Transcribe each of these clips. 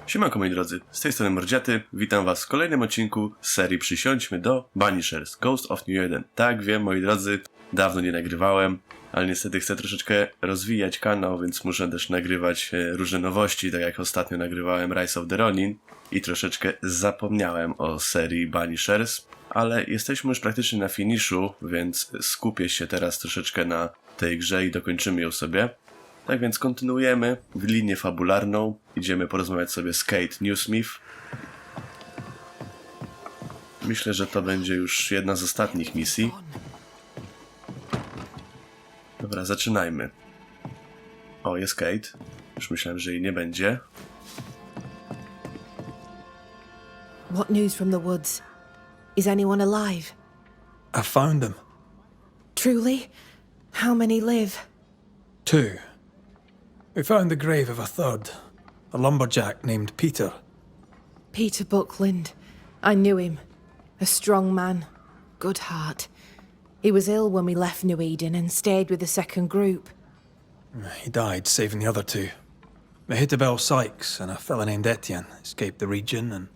Siemanko moi drodzy, z tej strony Mordziaty, witam was w kolejnym odcinku z serii Przysiąźmy do Banishers, Ghost of New 1. Tak, wiem moi drodzy, dawno nie nagrywałem, ale niestety chcę troszeczkę rozwijać kanał, więc muszę też nagrywać różne nowości, tak jak ostatnio nagrywałem Rise of the Ronin i troszeczkę zapomniałem o serii Banishers, ale jesteśmy już praktycznie na finiszu, więc skupię się teraz troszeczkę na tej grze i dokończymy ją sobie. Tak więc kontynuujemy w linię fabularną. Idziemy porozmawiać sobie z Kate Newsmith. Myślę, że to będzie już jedna z ostatnich misji. Dobra, zaczynajmy. O, jest Kate. Już myślałem, że jej nie będzie. What news from the woods? Is anyone alive? I found them. Truly? How many live? 2. We found the grave of a third, a lumberjack named Peter. Peter Buckland. I knew him. A strong man. Good heart. He was ill when we left New Eden and stayed with the second group. He died saving the other 2. Mehitabel Sykes and a fella named Etienne escaped the region and...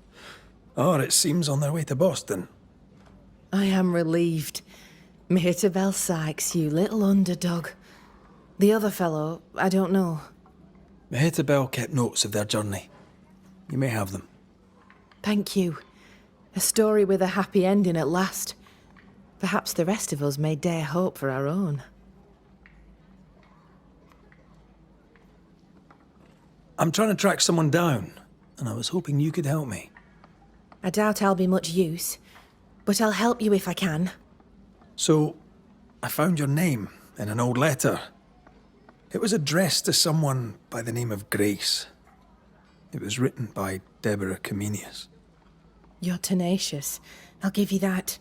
it seems on their way to Boston. I am relieved. Mehitabel Sykes, you little underdog. The other fellow, I don't know. Mehitabel kept notes of their journey. You may have them. Thank you. A story with a happy ending at last. Perhaps the rest of us may dare hope for our own. I'm trying to track someone down, and I was hoping you could help me. I doubt I'll be much use, but I'll help you if I can. So, I found your name in an old letter. It was addressed to someone by the name of Grace. It was written by Deborah Comenius. You're tenacious, I'll give you that.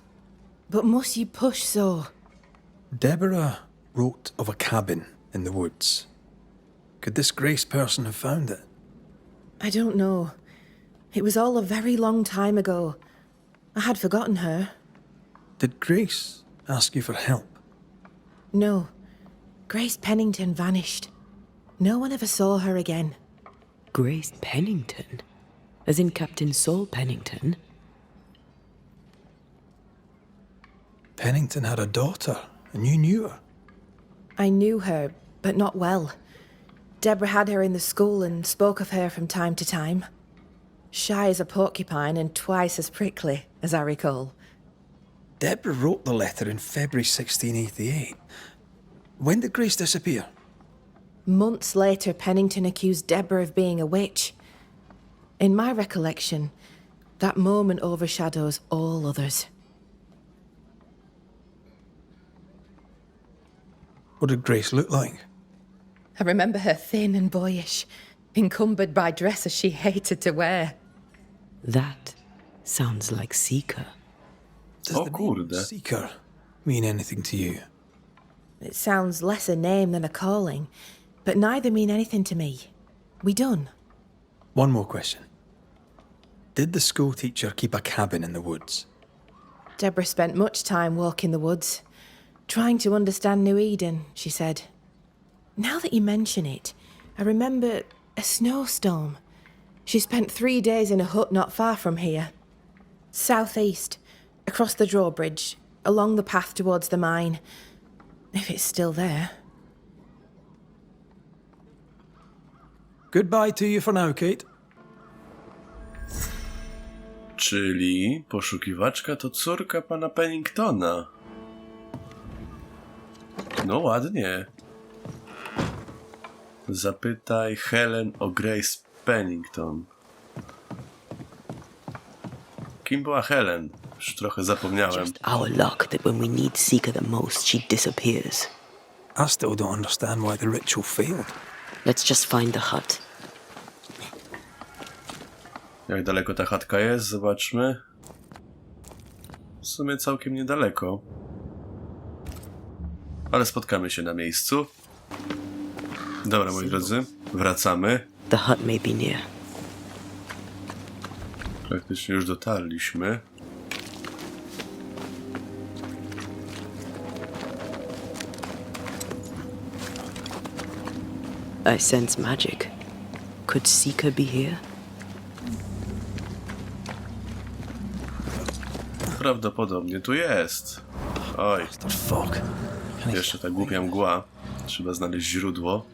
But must you push so? Deborah wrote of a cabin in the woods. Could this Grace person have found it? I don't know. It was all a very long time ago. I had forgotten her. Did Grace ask you for help? No. Grace Pennington vanished. No one ever saw her again. Grace Pennington? As in Captain Saul Pennington? Pennington had a daughter, and you knew her. I knew her, but not well. Deborah had her in the school and spoke of her from time to time. Shy as a porcupine and twice as prickly, as I recall. Deborah wrote the letter in February 1688. When did Grace disappear? Months later, Pennington accused Deborah of being a witch. In my recollection, that moment overshadows all others. What did Grace look like? I remember her thin and boyish, encumbered by dresses she hated to wear. That sounds like Seeker. Does Oh, the kurde. name Seeker mean anything to you? It sounds less a name than a calling, but neither mean anything to me. We done? One more question. Did the school teacher keep a cabin in the woods? Deborah spent much time walking the woods, trying to understand New Eden, she said. Now that you mention it, I remember a snowstorm. She spent 3 days in a hut not far from here. Southeast, across the drawbridge, along the path towards the mine. If it's still there. Goodbye to you for now, Kate. Czyli poszukiwaczka to córka pana Penningtona. No ładnie. Zapytaj Helen o Grace Pennington. Kim była Helen? Już trochę zapomniałem. Just our luck that when we need Seeker the most, she disappears. I still don't understand why the ritual failed. Let's just find the hut. Jak daleko ta chatka jest? Zobaczmy. W sumie całkiem niedaleko. Ale spotkamy się na miejscu. Dobra, moi drodzy, wracamy. The hut may be near. Praktycznie już dotarliśmy. I sense magic. Could Seeker be here? prawdopodobnie tu jest. Oj, The fuck? jeszcze ta głupia mgła. Trzeba znaleźć źródło.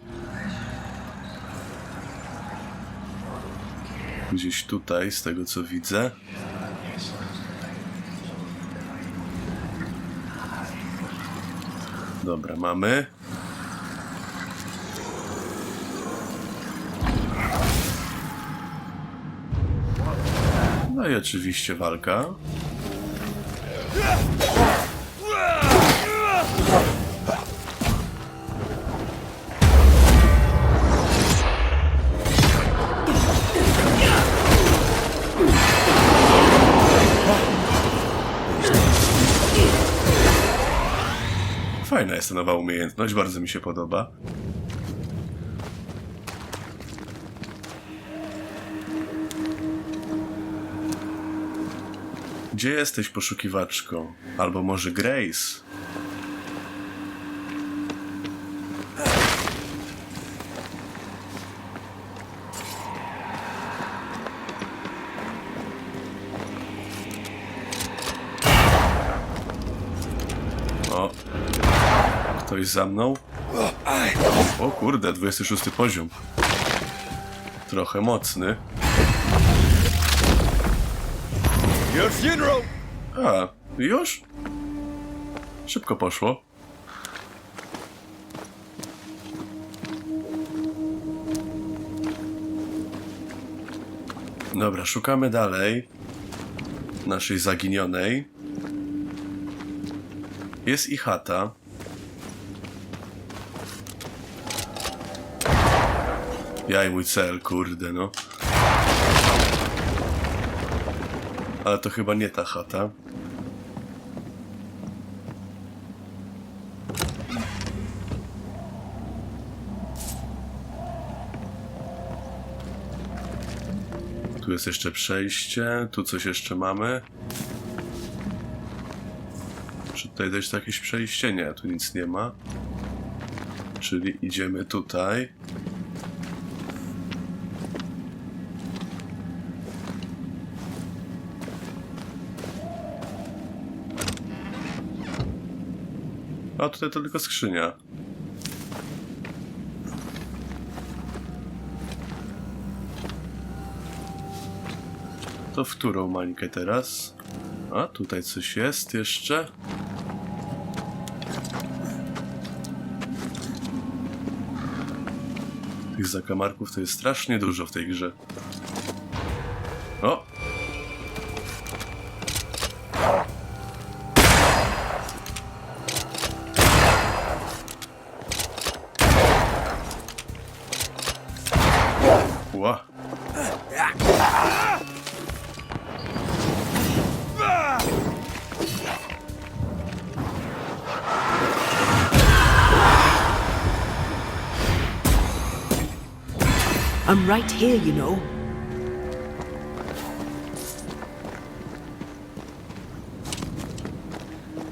Gdzieś tutaj, z tego co widzę. Dobra, mamy. No i oczywiście walka. Fajna jest ta nowa umiejętność, bardzo mi się podoba. Gdzie jesteś, poszukiwaczko? Albo może Grace? O, ktoś za mną? O kurde, 26 poziom. Trochę mocny. Your funeral! A, już? Szybko poszło. Dobra, szukamy dalej naszej zaginionej. Jest i chata. Ja i mój cel, kurde, no. Ale to chyba nie ta chata. Tu jest jeszcze przejście. Tu coś jeszcze mamy. Czy tutaj też jakieś przejście? Nie, tu nic nie ma. Czyli idziemy tutaj. A tutaj to tylko skrzynia. To w którą mańkę teraz? A tutaj coś jest jeszcze. Tych zakamarków to jest strasznie dużo w tej grze. O! Ła. I'm right here, you know.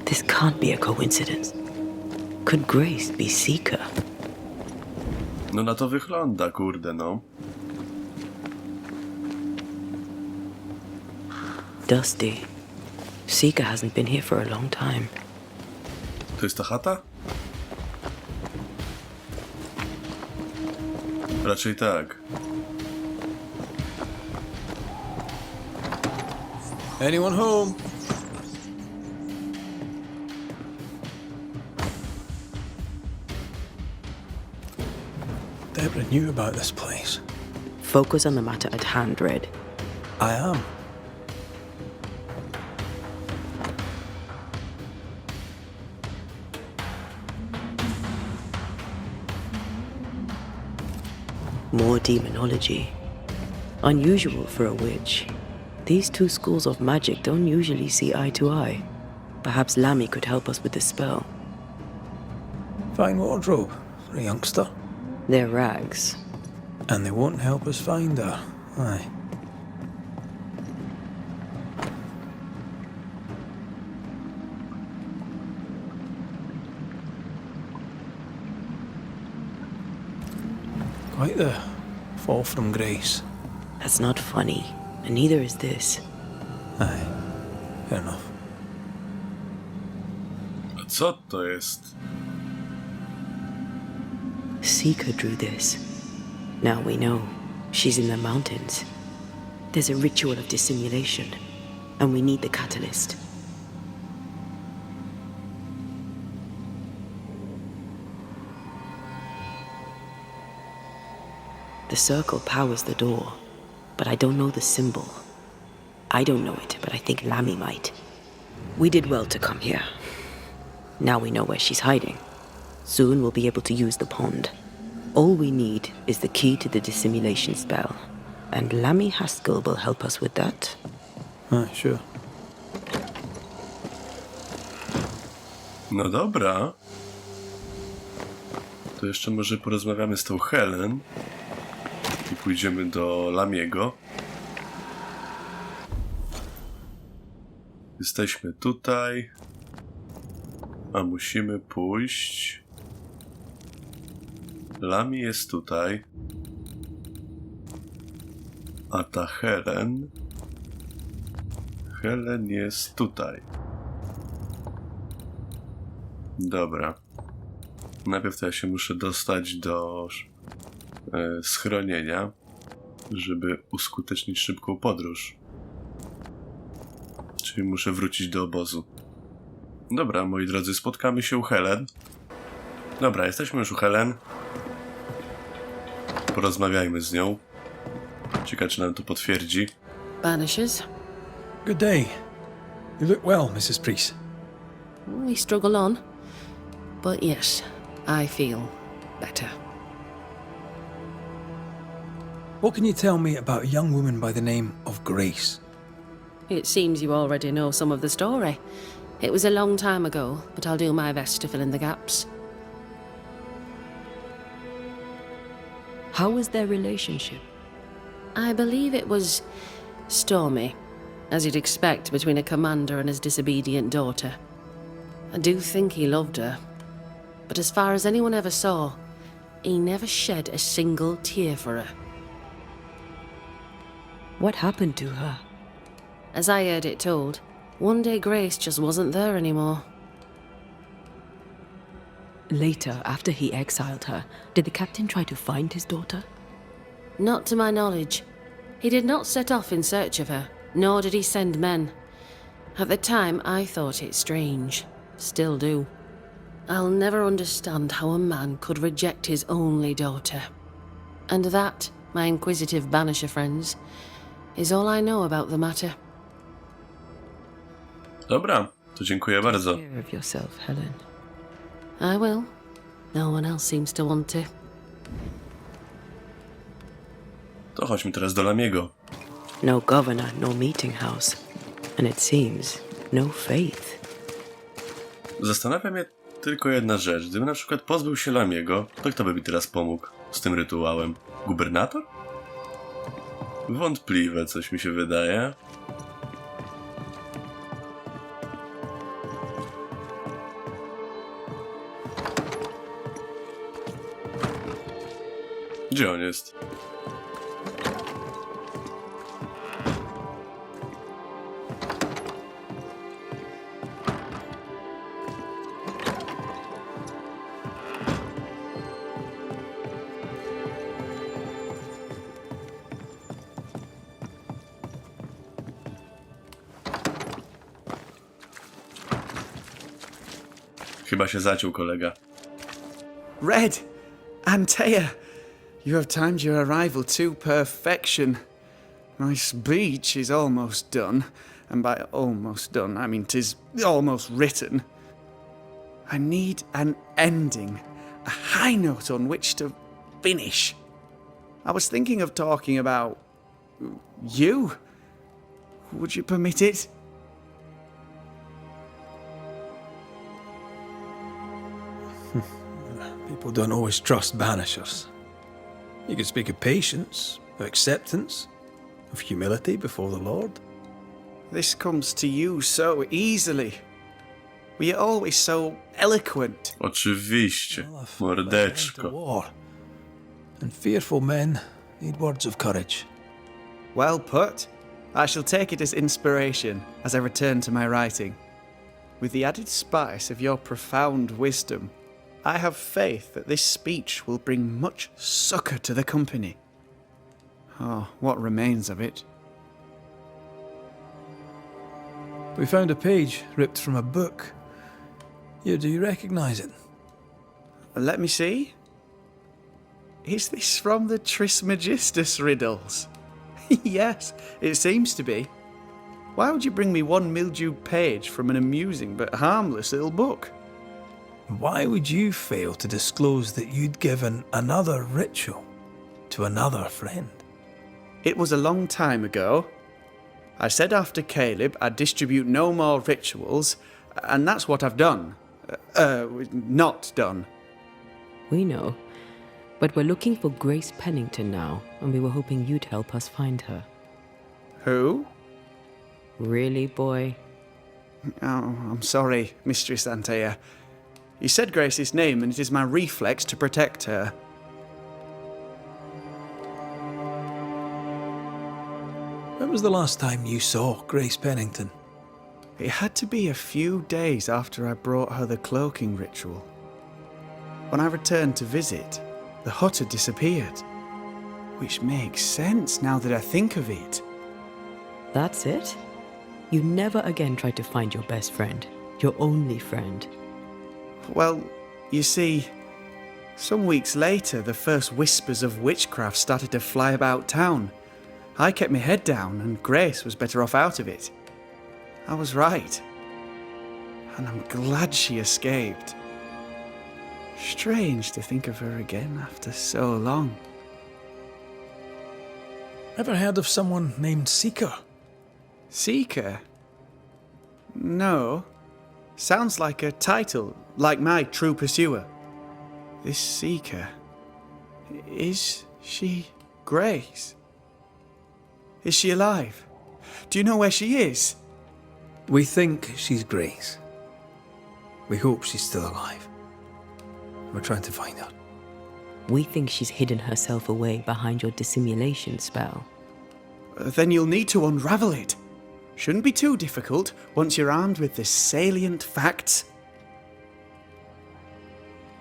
This can't be a coincidence. Could Grace be Seeker? No na to wygląda, kurde, no. Dusty. Seeker hasn't been here for a long time. To jest ta chata? Raczej tak. Anyone home? Deborah knew about this place. Focus on the matter at hand, Red. I am. More demonology. Unusual for a witch. These two schools of magic don't usually see eye to eye. Perhaps Lammy could help us with the spell. Fine wardrobe for a youngster. They're rags. And they won't help us find her. Aye. Quite the fall from grace. That's not funny, and neither is this. Aye, fair enough. Co to jest? Seeker drew this. Now we know she's in the mountains. There's a ritual of dissimulation, and we need the catalyst. The circle powers the door, but I don't know the symbol. I don't know it, but I think Lammy might. We did well to come here. Now we know where she's hiding. Soon we'll be able to use the pond. All we need is the key to the dissimulation spell, and Lammy Haskell will help us with that. Sure. No dobra. To jeszcze może porozmawiamy z tą Helen i pójdziemy do Lamiego. Jesteśmy tutaj, a musimy pójść. Lami jest tutaj, a ta Helen jest tutaj. Dobra. Najpierw to ja się muszę dostać do schronienia, żeby uskutecznić szybką podróż. Czyli muszę wrócić do obozu. Dobra, moi drodzy, spotkamy się u Helen. Dobra, jesteśmy już u Helen. Porozmawiajmy z nią. Ciekawe, czy nam to potwierdzi. Banishers? Good day. You look well, Mrs. Priest. We struggle on. But yes, I feel better. What can you tell me about a young woman by the name of Grace? It seems you already know some of the story. It was a long time ago, but I'll do my best to fill in the gaps. How was their relationship? I believe it was stormy, as you'd expect between a commander and his disobedient daughter. I do think he loved her, but as far as anyone ever saw, he never shed a single tear for her. What happened to her? As I heard it told, one day Grace just wasn't there anymore. Later, after he exiled her, did the captain try to find his daughter? Not to my knowledge. He did not set off in search of her, nor did he send men. At the time, I thought it strange. Still do. I'll never understand how a man could reject his only daughter. And that, my inquisitive banisher friends, is all I know about the matter. Dobra, to dziękuję bardzo. Take care of yourself, Helen. I will. No one else seems to want to. To chodźmy teraz do Lamiego. No governor, no meeting house. And it seems, no faith. Zastanawia mnie tylko jedna rzecz. Gdybym na przykład pozbył się Lamiego, to kto by mi teraz pomógł z tym rytuałem? Gubernator? Wątpliwe, coś mi się wydaje. Gdzie on jest? Chyba się zaciął kolega. Red! Antea! You have timed your arrival to perfection. My speech is almost done, and by almost done, I mean 'tis almost written. I need an ending, a high note on which to finish. I was thinking of talking about you. Would you permit it? People don't always trust banishers. You could speak of patience, of acceptance, of humility before the Lord. This comes to you so easily. Were you always so eloquent? Oczywiście, Well, I've mordeczko. been to war, and fearful men need words of courage. Well put. I shall take it as inspiration as I return to my writing. with the added spice of your profound wisdom, I have faith that this speech will bring much succour to the company. Oh, what remains of it? We found a page ripped from a book. Here, do you recognize it? Let me see. Is this from the Trismegistus riddles? Yes, it seems to be. Why would you bring me one mildewed page from an amusing but harmless little book? Why would you fail to disclose that you'd given another ritual to another friend? It was a long time ago. I said after Caleb I'd distribute no more rituals, and that's what I've done. Not done. We know. But we're looking for Grace Pennington now, and we were hoping you'd help us find her. Who? Really, boy? Oh, I'm sorry, Mistress Antea. You said Grace's name, and it is my reflex to protect her. When was the last time you saw Grace Pennington? It had to be a few days after I brought her the cloaking ritual. When I returned to visit, the hut had disappeared. Which makes sense now that I think of it. That's it? You never again tried to find your best friend, your only friend. Well, you see, some weeks later, the first whispers of witchcraft started to fly about town. I kept my head down, and Grace was better off out of it. I was right. And I'm glad she escaped. Strange to think of her again after so long. Ever heard of someone named Seeker? Seeker? No. Sounds like a title, like my true pursuer. This Seeker. Is she Grace? Is she alive? Do you know where she is? We think she's Grace. We hope she's still alive. We're trying to find her. We think she's hidden herself away behind your dissimulation spell. Then you'll need to unravel it. Shouldn't be too difficult once you're armed with the salient facts.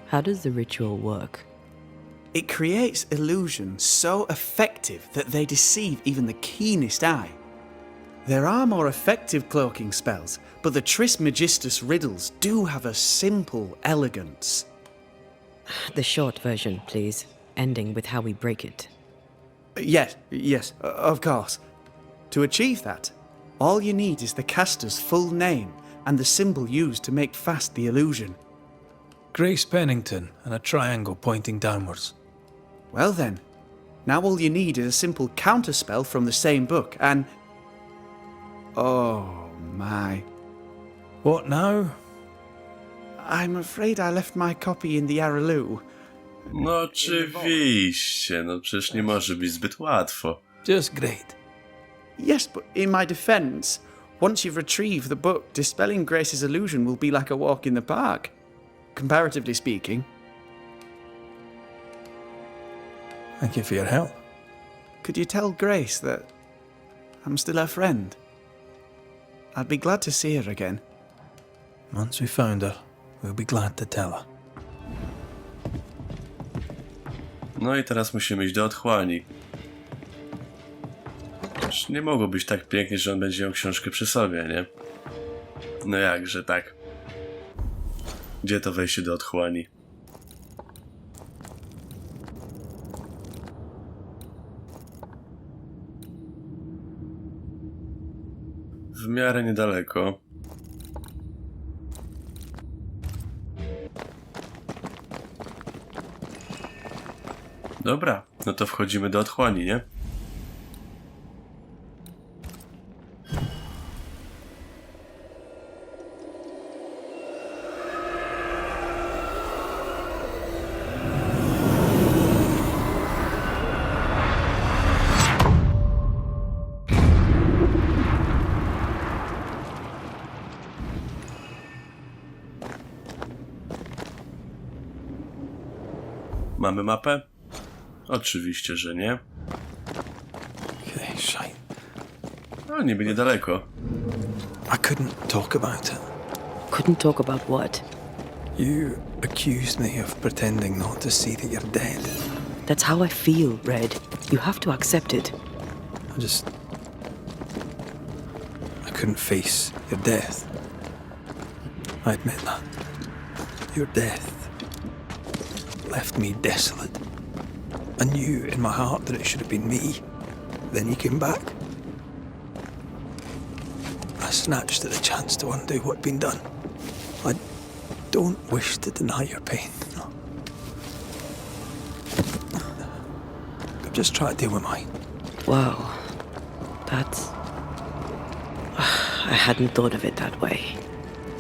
How does the ritual work? It creates illusions so effective that they deceive even the keenest eye. There are more effective cloaking spells, but the Trismegistus riddles do have a simple elegance. The short version, please, ending with how we break it. Yes, of course. To achieve that, all you need is the caster's full name and the symbol used to make fast the illusion. Grace Pennington and a triangle pointing downwards. Well then, now all you need is a simple counterspell from the same book and... Oh my. What now? I'm afraid I left my copy in the Araloo. No oczywiście, no przecież nie może być zbyt łatwo. Just great. Yes, but in my defense, once you've retrieved the book, dispelling Grace's illusion will be like a walk in the park. Comparatively speaking. Thank you for your help. Could you tell Grace that I'm still her friend? I'd be glad to see her again. Once we found her, we'll be glad to tell her. No i teraz musimy iść do otchłani. Już nie mogło być tak pięknie, że on będzie miał książkę przy sobie, nie? No jakże tak. Gdzie to wejście do otchłani? W miarę niedaleko. Dobra, no to wchodzimy do otchłani, nie? Mamy mapę? Oczywiście, że nie. Okay, shite. No, niby niedaleko. I couldn't talk about it. Couldn't talk about what? You accused me of pretending not to see that you're dead. That's how I feel, Red. You have to accept it. I couldn't face your death. I admit that. Your death left me desolate. I knew in my heart that it should have been me. Then you came back. I snatched at the chance to undo what'd been done. I don't wish to deny your pain. No. I'm just trying to deal with mine. Wow. That's... I hadn't thought of it that way.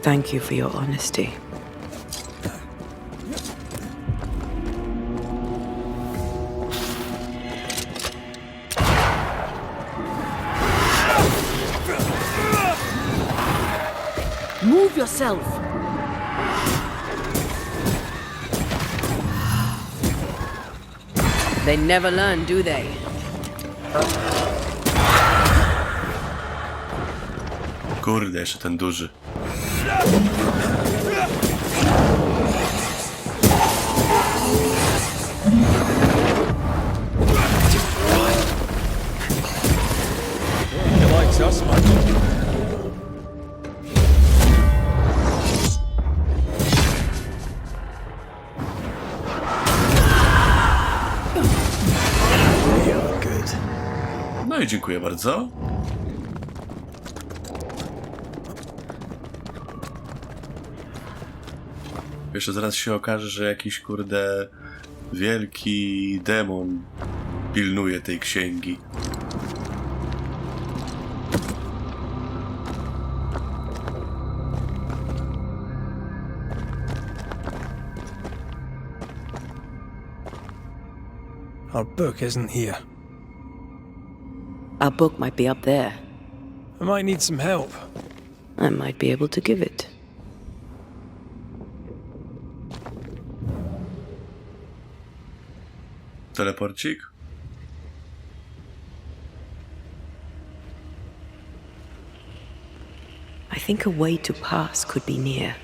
Thank you for your honesty. Move yourself! They never learn, do they? Kurde, jeszcze ten duży. He likes us much. No i dziękuję bardzo. Jeszcze zaraz się okaże, że jakiś kurde wielki demon pilnuje tej księgi. Our book isn't here. Our book might be up there. I might need some help. I might be able to give it. Teleporcik? I think a way to pass could be near.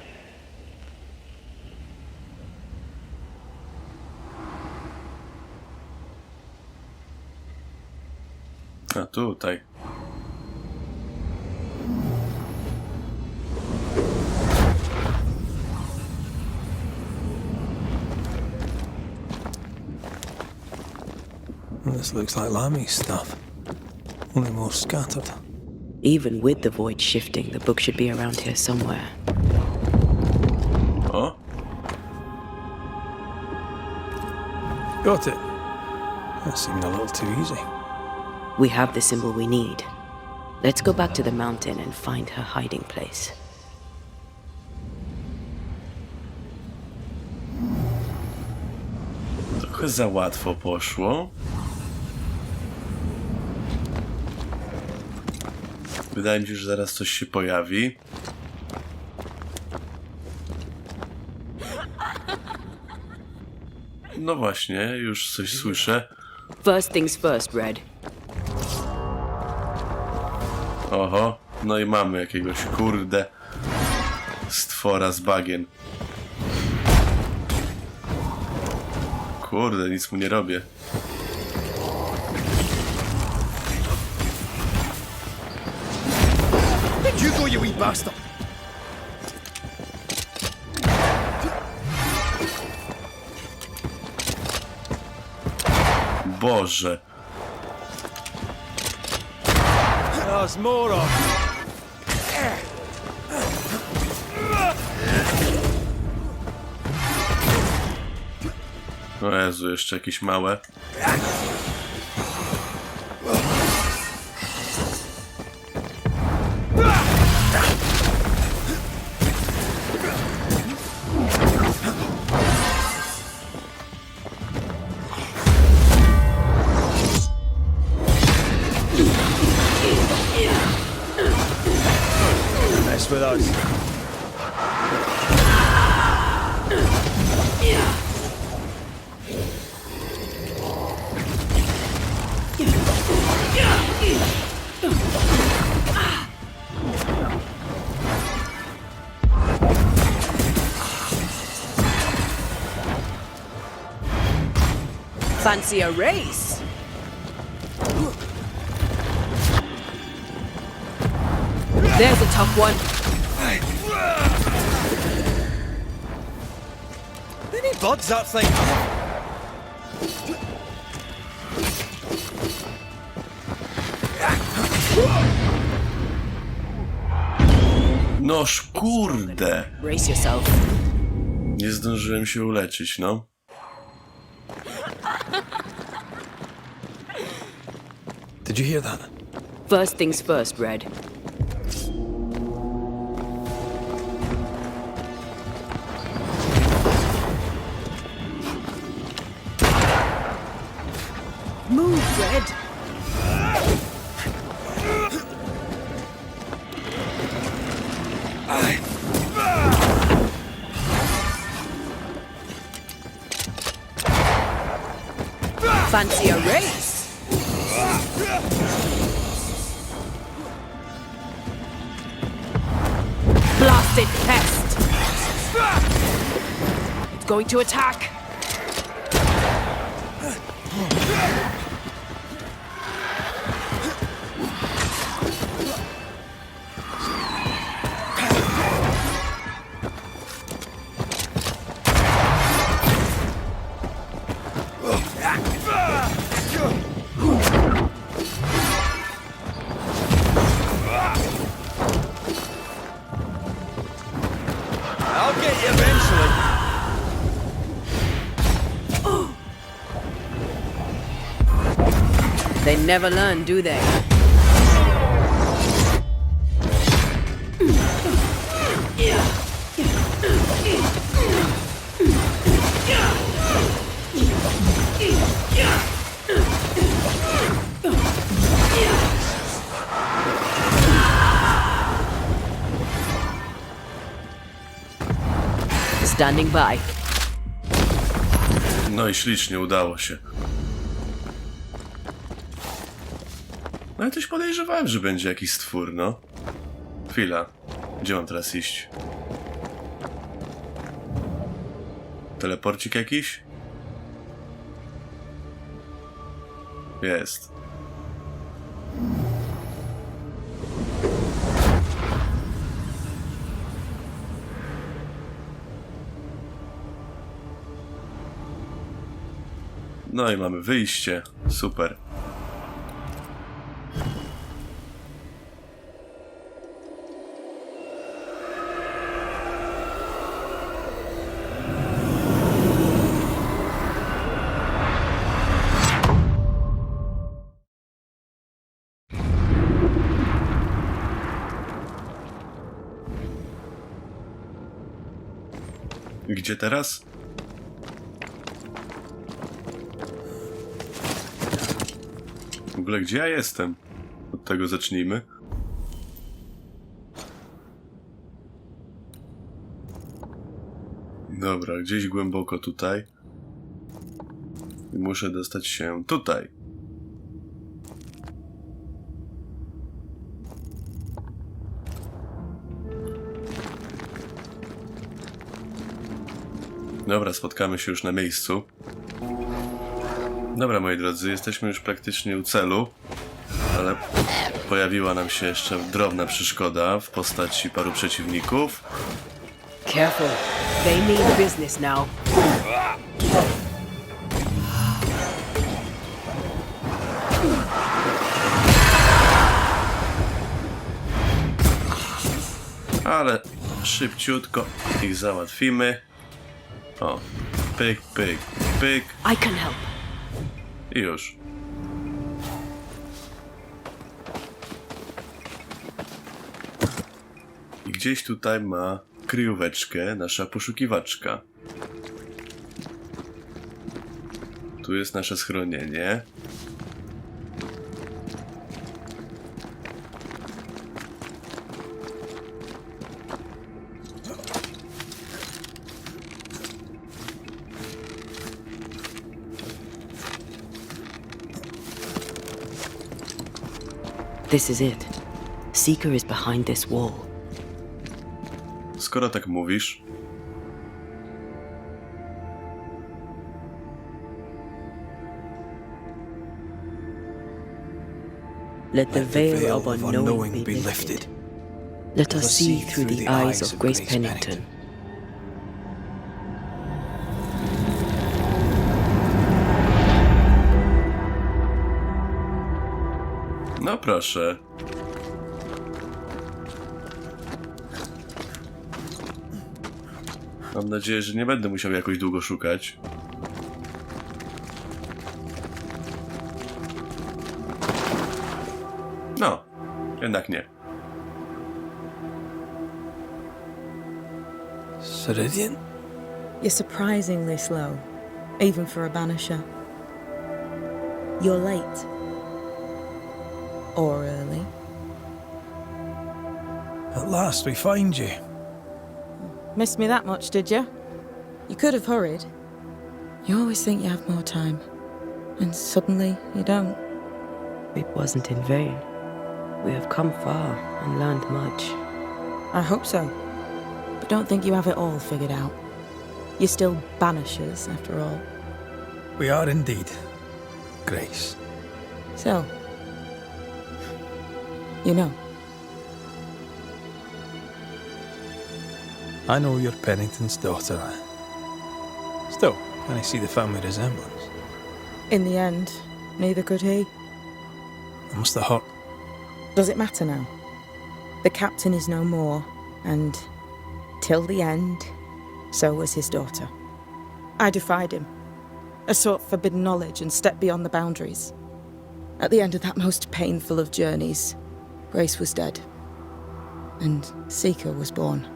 A tutaj. Well, this looks like Lami's stuff. Only more scattered. Even with the void shifting, the book should be around here somewhere. O, Got it. That seemed a little too easy. We have the symbol we need. Let's go back to the mountain and find her hiding place. trochę za łatwo poszło. Wydaje mi się, że zaraz coś się pojawi. No właśnie, już coś słyszę. First things first, Red. Oho, no i mamy jakiegoś kurde stwora z bagien. Kurde, nic mu nie robię. You go, you wee bastard! Boże. There's more of. O Jezu, jeszcze jakieś małe. Mess with us. Fancy a race? There's a tough one. Any buds that thing? Noż kurde! Brace yourself. Nie zdążyłem się uleczyć, no. Did you hear that? First things first, Red. Move, Red. Fancy a race? Blasted pest! It's going to attack! I'll get you eventually. They never learn, do they? Standing by. No i ślicznie, udało się. No i coś podejrzewałem, że będzie jakiś stwór, no. Chwila. Gdzie mam teraz iść? Teleporcik jakiś? Jest. No i mamy wyjście. Super. Gdzie teraz? W ogóle gdzie ja jestem? Od tego zacznijmy. Dobra, gdzieś głęboko tutaj. I muszę dostać się tutaj. Dobra, spotkamy się już na miejscu. Dobra, moi drodzy, jesteśmy już praktycznie u celu, ale pojawiła nam się jeszcze drobna przeszkoda w postaci paru przeciwników. Careful. They mean business now. Ale szybciutko ich załatwimy. O, pyk, pyk, pyk I can help. i już. I gdzieś tutaj ma kryjóweczkę nasza poszukiwaczka. Tu jest nasze schronienie. This is it. Seeker is behind this wall. Skoro tak mówisz, Let the veil of unknowing be lifted. Let us see through the eyes of Grace Pennington. No proszę. Mam nadzieję, że nie będę musiał jakoś długo szukać. No, jednak nie. Ceridian? You're surprisingly slow, even for a banisher. You're late. Or early. At last we find you. Missed me that much, did you? You could have hurried. You always think you have more time, and suddenly you don't. It wasn't in vain. We have come far and learned much. I hope so. But don't think you have it all figured out. You're still banishers, after all. We are indeed, Grace. So, you know. I know you're Pennington's daughter. Still, can I see the family resemblance? In the end, neither could he. It must have hurt. Does it matter now? The captain is no more, and till the end, so was his daughter. I defied him. I sought forbidden knowledge and stepped beyond the boundaries. At the end of that most painful of journeys, Grace was dead. And Seeker was born.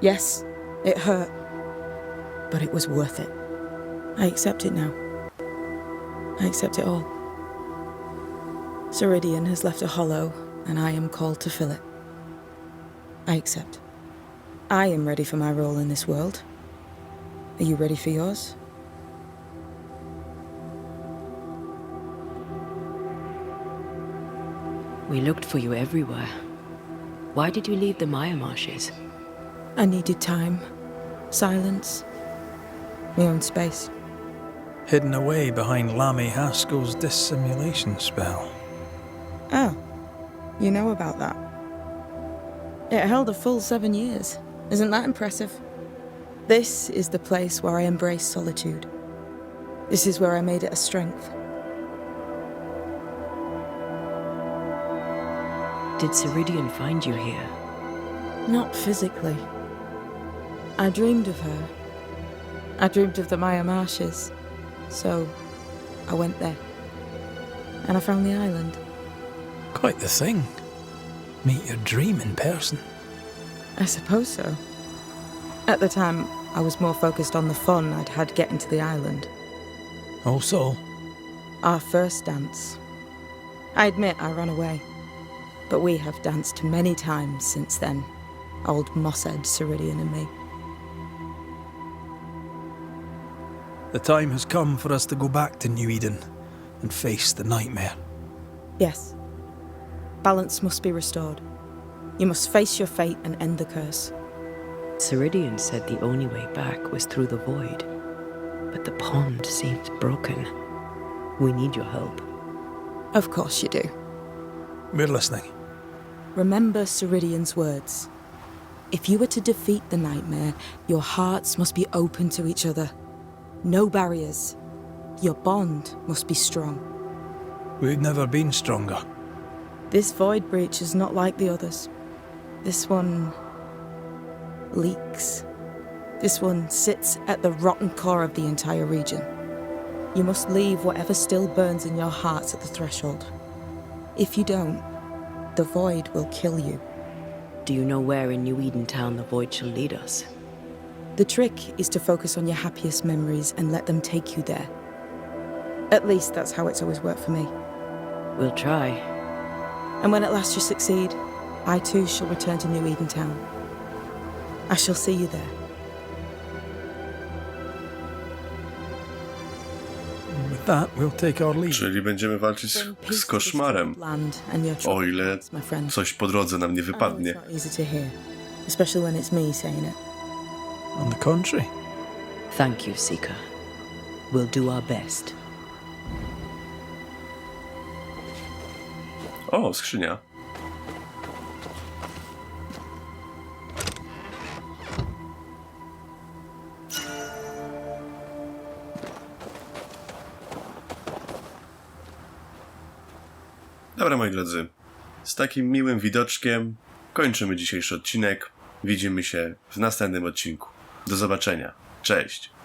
Yes, it hurt, but it was worth it. I accept it now. I accept it all. Ceridian has left a hollow, and I am called to fill it. I accept. I am ready for my role in this world. Are you ready for yours? We looked for you everywhere. Why did you leave the Maya marshes? I needed time, silence, my own space. Hidden away behind Lammy Haskell's dissimulation spell. Oh, you know about that. It held a full 7 years. Isn't that impressive? This is the place where I embrace solitude. This is where I made it a strength. Did Ceridian find you here? Not physically. I dreamed of her. I dreamed of the Maya marshes. So, I went there. And I found the island. Quite the thing. Meet your dream in person. I suppose so. At the time, I was more focused on the fun I'd had getting to the island. Also, Our first dance. I admit I ran away. But we have danced many times since then. Old Mosshead, Ceridian and me. the time has come for us to go back to New Eden and face the nightmare. Yes. Balance must be restored. You must face your fate and end the curse. Ceridian said the only way back was through the void. But the pond seems broken. We need your help. Of course you do. We're listening. Remember Ceridian's words. If you were to defeat the nightmare, your hearts must be open to each other. No barriers. Your bond must be strong. We've never been stronger. This void breach is not like the others. This one leaks. This one sits at the rotten core of the entire region. You must leave whatever still burns in your hearts at the threshold. If you don't, the void will kill you. Do you know where in New Eden town the void shall lead us? The trick is to focus on your happiest memories and let them take you there. At least that's how it's always worked for me. We'll try. And when at last you succeed, I too shall return to New Eden town. I shall see you there. With that, we'll take our leave. Czyli będziemy walczyć Bring peace z to this koszmarem, troubled land and your o troubled ile hearts, my friend. coś po drodze nam nie I know wypadnie. it's not easy to hear, especially when it's me saying it. On the contrary. Thank you, Seeker. We'll do our best. O, skrzynia. Dobra, moi drodzy, z takim miłym widoczkiem kończymy dzisiejszy odcinek. Widzimy się w następnym odcinku. Do zobaczenia. Cześć!